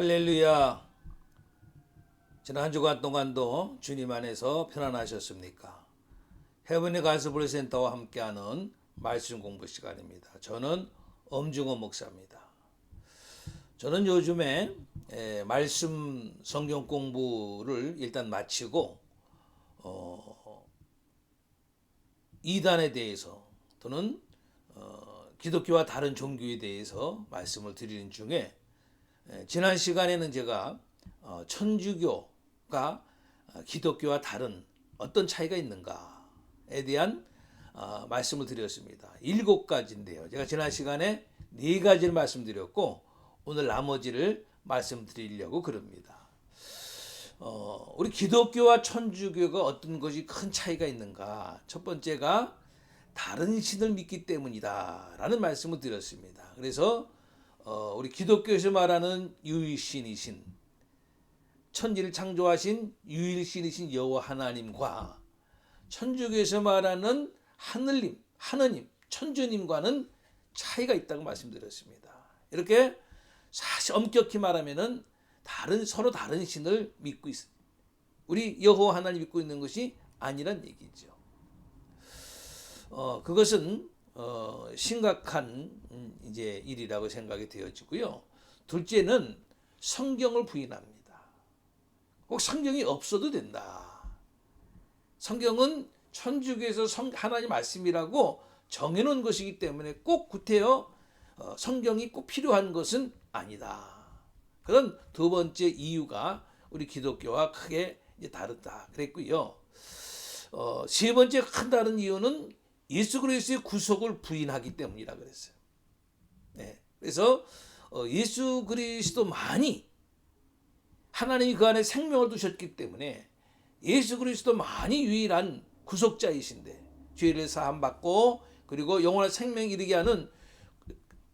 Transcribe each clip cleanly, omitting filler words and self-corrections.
할렐루야. 지난 한 주간 동안도 주님 안에서 편안하셨습니까? 헤븐리 가스볼 센터와 함께하는 말씀 공부 시간입니다. 저는 엄중원 목사입니다. 저는 요즘에 말씀 성경 공부를 일단 마치고 이단에 대해서 또는 기독교와 다른 종교에 대해서 말씀을 드리는 중에 지난 시간에는 제가 천주교가 기독교와 다른 어떤 차이가 있는가에 대한 말씀을 드렸습니다. 7가지인데요. 제가 지난 시간에 4가지를 말씀드렸고 오늘 나머지를 말씀드리려고 그럽니다. 우리 기독교와 천주교가 어떤 것이 큰 차이가 있는가? 첫 번째가 다른 신을 믿기 때문이다 라는 말씀을 드렸습니다. 그래서 우리 기독교에서 말하는 유일신이신 천지를 창조하신 유일신이신 여호와 하나님과 천주교에서 말하는 하느님, 천주님과는 차이가 있다고 말씀드렸습니다. 이렇게 사실 엄격히 말하면은 서로 다른 신을 믿고 있습니다. 우리 여호와 하나님 믿고 있는 것이 아니란 얘기죠. 그것은 심각한 이제 일이라고 생각이 되어지고요. 둘째는 성경을 부인합니다. 꼭 성경이 없어도 된다. 성경은 천주교에서 하나님 말씀이라고 정해놓은 것이기 때문에 꼭 구태여 성경이 꼭 필요한 것은 아니다. 그런 두 번째 이유가 우리 기독교와 크게 다르다 그랬고요. 세 번째 큰 다른 이유는 예수 그리스도의 구속을 부인하기 때문이라 그랬어요. 네. 그래서 예수 그리스도만이 하나님이 그 안에 생명을 두셨기 때문에 예수 그리스도만이 유일한 구속자이신데 죄를 사함 받고 그리고 영원한 생명에 이르게 하는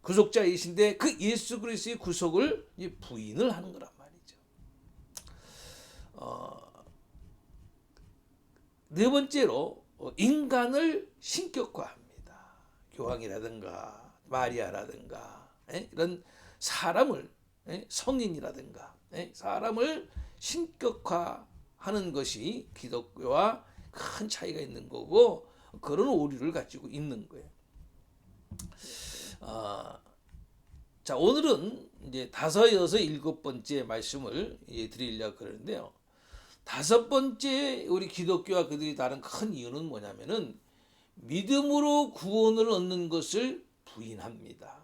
구속자이신데 그 예수 그리스도의 구속을 부인을 하는 거란 말이죠. 네 번째로 인간을 신격화합니다. 교황이라든가 마리아라든가 이런 사람을 성인이라든가 사람을 신격화하는 것이 기독교와 큰 차이가 있는 거고 그런 오류를 가지고 있는 거예요. 자, 오늘은 이제 5, 6, 7번째 말씀을 드리려고 그러는데요. 5번째 우리 기독교와 그들이 다른 큰 이유는 뭐냐면은 믿음으로 구원을 얻는 것을 부인합니다.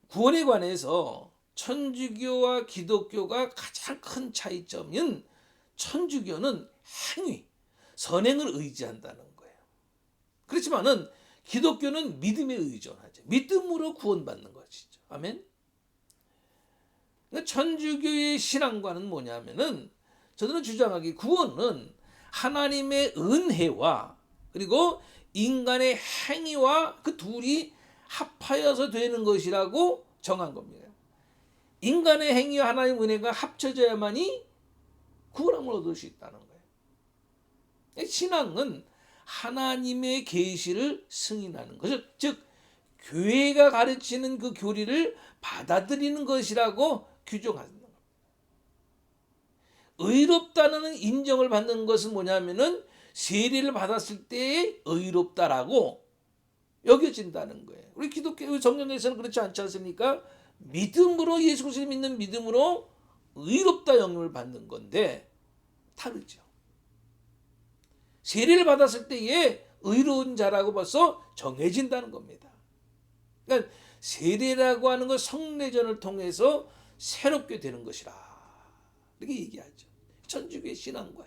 구원에 관해서 천주교와 기독교가 가장 큰 차이점은 천주교는 행위, 선행을 의지한다는 거예요. 그렇지만은 기독교는 믿음에 의존하죠. 믿음으로 구원받는 것이죠. 아멘. 천주교의 신앙과는 뭐냐면은 저들은 주장하기 구원은 하나님의 은혜와 그리고 인간의 행위와 그 둘이 합하여서 되는 것이라고 정한 겁니다. 인간의 행위와 하나님의 은혜가 합쳐져야만이 구원함을 얻을 수 있다는 거예요. 신앙은 하나님의 계시를 승인하는 것을 즉 교회가 가르치는 그 교리를 받아들이는 것이라고 규정하는 겁니다. 의롭다는 인정을 받는 것은 뭐냐면은 세례를 받았을 때에 의롭다라고 여겨진다는 거예요. 우리 기독교 성경에서는 그렇지 않지 않습니까? 믿음으로 예수 그리스도를 믿는 믿음으로 의롭다 영향을 받는 건데 다르죠. 세례를 받았을 때에 의로운 자라고 벌써 정해진다는 겁니다. 그러니까 세례라고 하는 것 성례전을 통해서 새롭게 되는 것이라 이렇게 얘기하죠. 천주교의 신앙과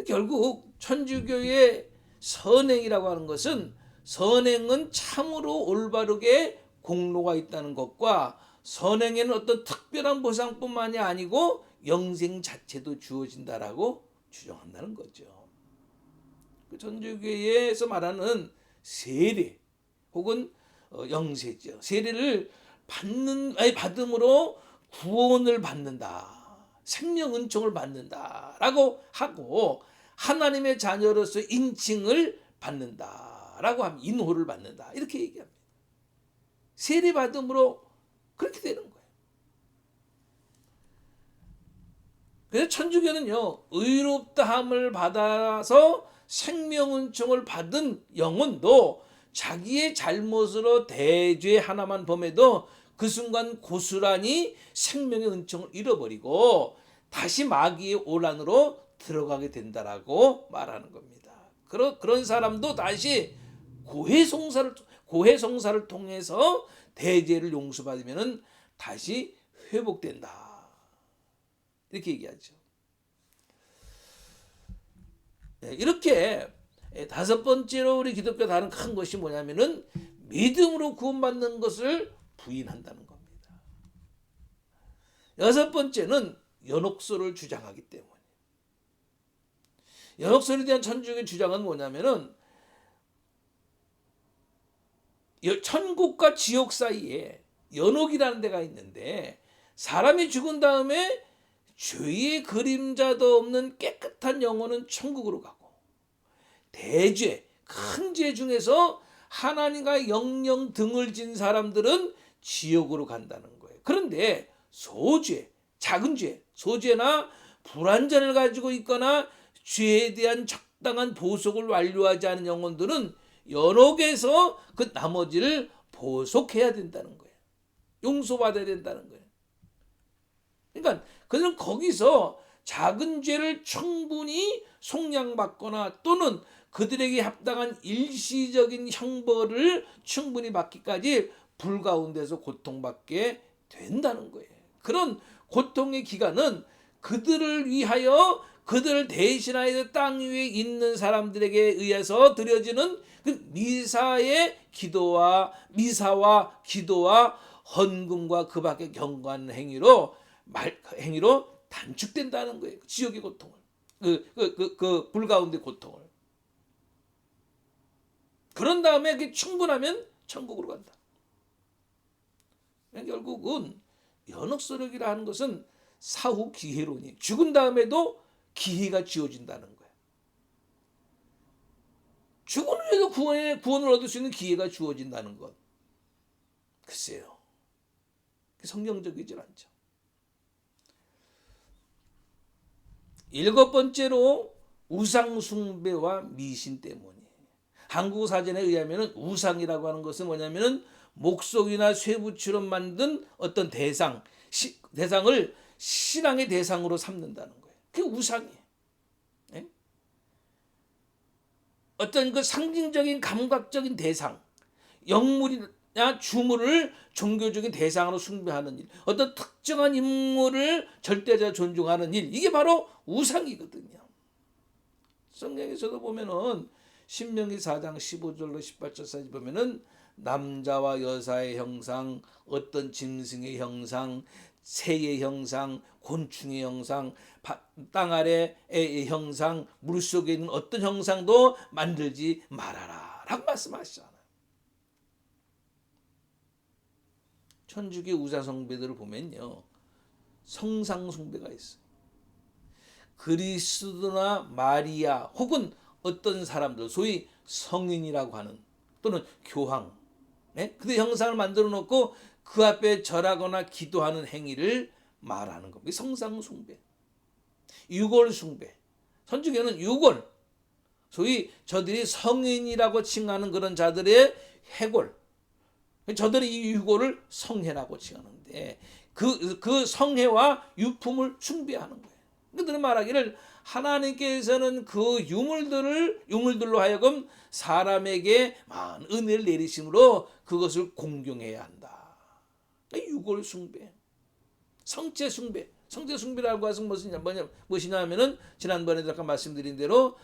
결국 천주교의 선행이라고 하는 것은 선행은 참으로 올바르게 공로가 있다는 것과 선행에는 어떤 특별한 보상뿐만이 아니고 영생 자체도 주어진다라고 주장한다는 거죠. 그 천주교에서 말하는 세례 혹은 영세죠. 세례를 받음으로 구원을 받는다. 생명 은총을 받는다라고 하고 하나님의 자녀로서 인칭을 받는다라고 하면 인호를 받는다. 이렇게 얘기합니다. 세례 받음으로 그렇게 되는 거예요. 그래서 천주교는요, 의롭다함을 받아서 생명은총을 받은 영혼도 자기의 잘못으로 대죄 하나만 범해도 그 순간 고스란히 생명의 은총을 잃어버리고 다시 마귀의 오란으로 들어가게 된다라고 말하는 겁니다. 그런 사람도 다시 고해성사를 통해서 대죄를 용서받으면 다시 회복된다. 이렇게 얘기하죠. 이렇게 다섯 번째로 우리 기독교 다른 큰 것이 뭐냐면은 믿음으로 구원받는 것을 부인한다는 겁니다. 여섯 번째는 연옥소를 주장하기 때문에. 연옥소에 대한 천주교의 주장은 뭐냐면은 천국과 지옥 사이에 연옥이라는 데가 있는데 사람이 죽은 다음에 죄의 그림자도 없는 깨끗한 영혼은 천국으로 가고 대죄, 큰 죄 중에서 하나님과 영영 등을 진 사람들은 지옥으로 간다는 거예요. 그런데 소죄, 작은 죄, 소죄나 불완전을 가지고 있거나 죄에 대한 적당한 보속을 완료하지 않은 영혼들은 연옥에서 그 나머지를 보속해야 된다는 거예요. 용서받아야 된다는 거예요. 그러니까 그들은 거기서 작은 죄를 충분히 속량받거나 또는 그들에게 합당한 일시적인 형벌을 충분히 받기까지 불 가운데서 고통받게 된다는 거예요. 그런 고통의 기간은 그들을 위하여 그들을 대신하여 땅 위에 있는 사람들에게 의해서 드려지는 그 미사와 기도와 헌금과 그 밖의 경건 행위로 단축된다는 거예요. 지옥의 고통을, 불 가운데 고통을. 그런 다음에 그게 충분하면 천국으로 간다. 결국은 연옥소력이라 하는 것은 사후 기회론이 죽은 다음에도 기회가 주어진다는 거예요. 죽은 후에도 구원을 얻을 수 있는 기회가 주어진다는 것. 글쎄요. 성경적이질 않죠. 일곱 번째로 우상숭배와 미신 때문이에요. 한국 사전에 의하면 우상이라고 하는 것은 뭐냐면은 목석이나 쇠붙이로 만든 어떤 대상을 신앙의 대상으로 삼는다는 거예요. 그게 우상이에요. 네? 어떤 그 상징적인 감각적인 대상, 영물이나 주물을 종교적인 대상으로 숭배하는 일, 어떤 특정한 인물을 절대자 존중하는 일, 이게 바로 우상이거든요. 성경에서도 보면은 신명기 4장 15절로 18절까지 보면은 남자와 여자의 형상, 어떤 짐승의 형상, 새의 형상, 곤충의 형상, 땅 아래의 형상, 물속에 있는 어떤 형상도 만들지 말아라 라고 말씀하시잖아요. 천주교 우상숭배들을 보면요, 성상숭배가 있어요. 그리스도나 마리아 혹은 어떤 사람들, 소위 성인이라고 하는 또는 교황, 그들 형상을 만들어 놓고 그 앞에 절하거나 기도하는 행위를 말하는 겁니다. 성상숭배, 유골숭배. 천주교는 유골, 소위 저들이 성인이라고 칭하는 그런 자들의 해골, 저들이 이 유골을 성회라고 칭하는데 그 성회와 유품을 숭배하는 거예요. 그들은 말하기를 하나님께서는 그 유물들로 하여금 사람에게 많은 은혜를 내리심으로 그것을 공경해야 한다. 유골 숭배, 성체 숭배. 성체 숭배라고 해서 무엇이냐 하면은 지난번에 잠깐 말씀드린 대로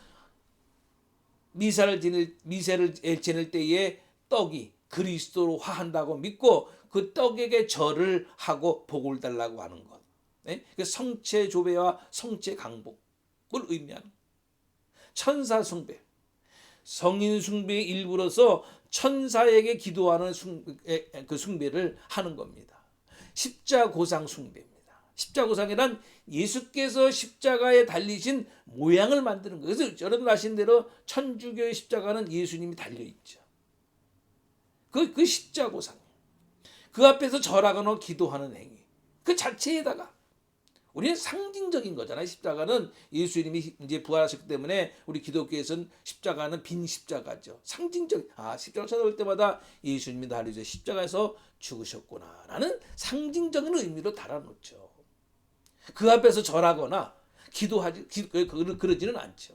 미사를 지낼 때에 떡이 그리스도로 화한다고 믿고 그 떡에게 절을 하고 복을 달라고 하는 것. 성체 조배와 성체 강복을 의미하는 천사 숭배, 성인 숭배의 일부로서 천사에게 기도하는 그 숭배를 하는 겁니다. 십자고상 숭배입니다. 십자고상이란 예수께서 십자가에 달리신 모양을 만드는 거예요. 그래서 여러분 아시는 대로 천주교의 십자가는 예수님이 달려 있죠. 그 십자고상. 그 앞에서 절하거나 기도하는 행위 그 자체에다가 우리는 상징적인 거잖아요. 십자가는 예수님이 이제 부활하셨기 때문에 우리 기독교에서는 십자가는 빈 십자가죠. 상징적. 십자가 찾아올 때마다 예수님이 나를 위해 십자가에서 죽으셨구나라는 상징적인 의미로 달아놓죠. 그 앞에서 절하거나 기도하지 그러지는 않죠.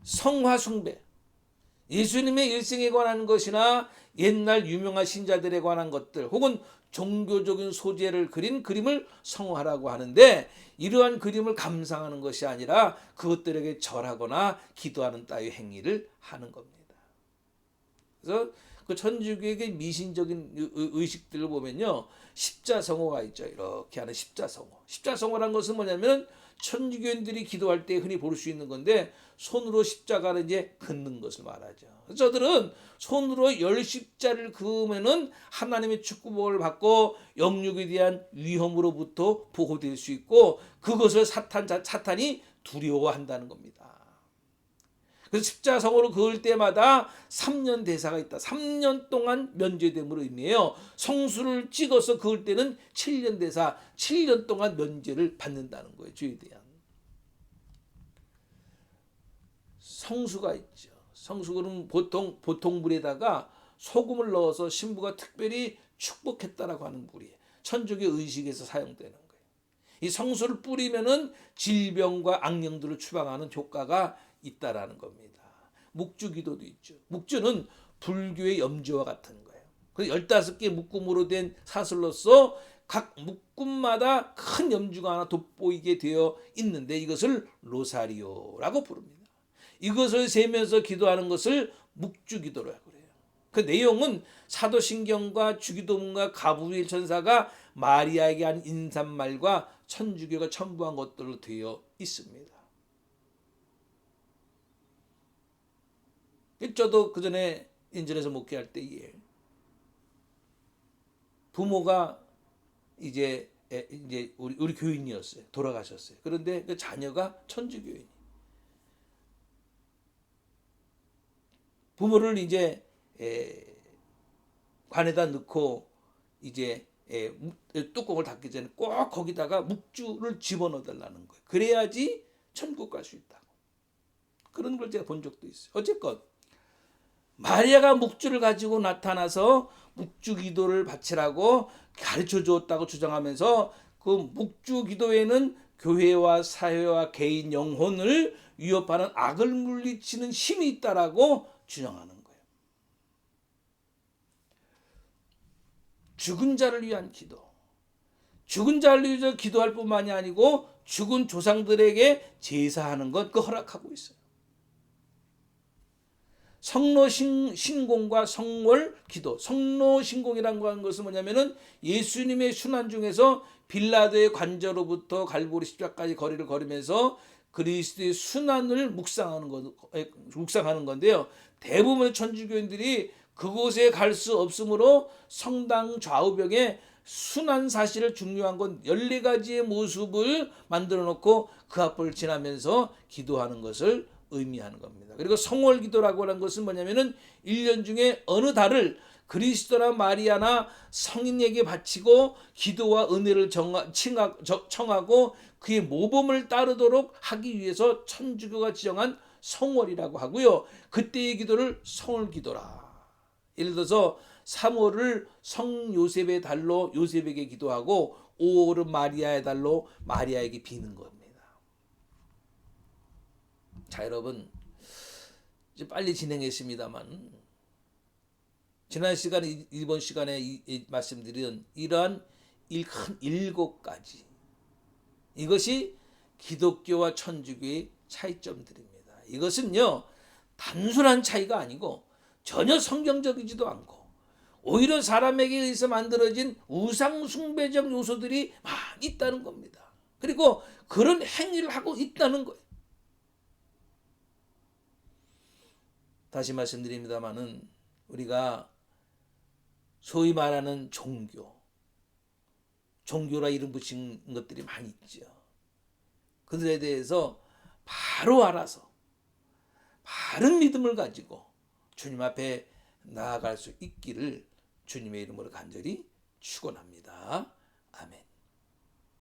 성화 숭배. 예수님의 일생에 관한 것이나 옛날 유명한 신자들에 관한 것들 혹은 종교적인 소재를 그린 그림을 성화라고 하는데 이러한 그림을 감상하는 것이 아니라 그것들에게 절하거나 기도하는 따위 행위를 하는 겁니다. 그래서 그 천주교의 미신적인 의식들을 보면요. 십자성호가 있죠. 이렇게 하는 십자성호. 십자성호란 것은 뭐냐면 천주교인들이 기도할 때 흔히 볼 수 있는 건데 손으로 십자가를 이제 긋는 것을 말하죠. 저들은 손으로 열 십자를 그으면은 하나님의 축복을 받고 영육에 대한 위험으로부터 보호될 수 있고 그것을 사탄이 두려워한다는 겁니다. 그래서 십자성호를 그을 때마다 3년 대사가 있다. 3년 동안 면제됨을 의미해요. 성수를 찍어서 그을 때는 7년 대사, 7년 동안 면제를 받는다는 거예요. 주에 대한. 성수가 있죠. 성수는 보통 물에다가 소금을 넣어서 신부가 특별히 축복했다라고 하는 물이에요. 천주교 의식에서 사용되는 거예요. 이 성수를 뿌리면은 질병과 악령들을 추방하는 효과가 있다라는 겁니다. 묵주기도도 있죠. 묵주는 불교의 염주와 같은 거예요. 그래서 15개 묶음으로 된 사슬로서 각 묶음마다 큰 염주가 하나 돋보이게 되어 있는데 이것을 로사리오라고 부릅니다. 이것을 세면서 기도하는 것을 묵주기도라고 그래요. 그 내용은 사도신경과 주기도문과 가브리엘 천사가 마리아에게 한 인사말과 천주교가 첨부한 것들로 되어 있습니다. 저도 그 전에 인전에서 목회할 때에 부모가 이제 우리 교인이었어요. 돌아가셨어요. 그런데 그 자녀가 천주교인이. 부모를 이제 관에다 넣고 이제 뚜껑을 닫기 전에 꼭 거기다가 묵주를 집어넣어 달라는 거예요. 그래야지 천국 갈 수 있다고. 그런 걸 제가 본 적도 있어요. 어쨌건 마리아가 묵주를 가지고 나타나서 묵주 기도를 바치라고 가르쳐 주었다고 주장하면서 그 묵주 기도에는 교회와 사회와 개인 영혼을 위협하는 악을 물리치는 힘이 있다라고 주장하는 거예요. 죽은 자를 위한 기도. 죽은 자를 위해서 기도할 뿐만이 아니고 죽은 조상들에게 제사하는 것 그 허락하고 있어요. 성로 신공과 성월 기도. 성로 신공이라고 하는 것은 뭐냐면은 예수님의 순환 중에서 빌라도의 관저로부터 갈보리 십자가까지 거리를 걸으면서 그리스도의 순환을 묵상하는 건데요. 대부분의 천주교인들이 그곳에 갈 수 없으므로 성당 좌우벽에 순환 사실을 중요한 건 14가지의 모습을 만들어 놓고 그 앞을 지나면서 기도하는 것을 의미하는 겁니다. 그리고 성월 기도라고 하는 것은 뭐냐면은 1년 중에 어느 달을 그리스도나 마리아나 성인에게 바치고 기도와 은혜를 청하고 그의 모범을 따르도록 하기 위해서 천주교가 지정한 성월이라고 하고요. 그때의 기도를 성월 기도라. 예를 들어서 3월을 성 요셉의 달로 요셉에게 기도하고 5월은 마리아의 달로 마리아에게 비는 겁니다. 자, 여러분 이제 빨리 진행했습니다만 지난 시간에 이번 시간에 말씀드린 이러한 큰 7가지 이것이 기독교와 천주교의 차이점들입니다. 이것은요 단순한 차이가 아니고 전혀 성경적이지도 않고 오히려 사람에게 의해서 만들어진 우상 숭배적 요소들이 많이 있다는 겁니다. 그리고 그런 행위를 하고 있다는 거예요. 다시 말씀드립니다마는 우리가 소위 말하는 종교라 이름 붙인 것들이 많이 있죠. 그들에 대해서 바로 알아서 바른 믿음을 가지고 주님 앞에 나아갈 수 있기를 주님의 이름으로 간절히 축원합니다.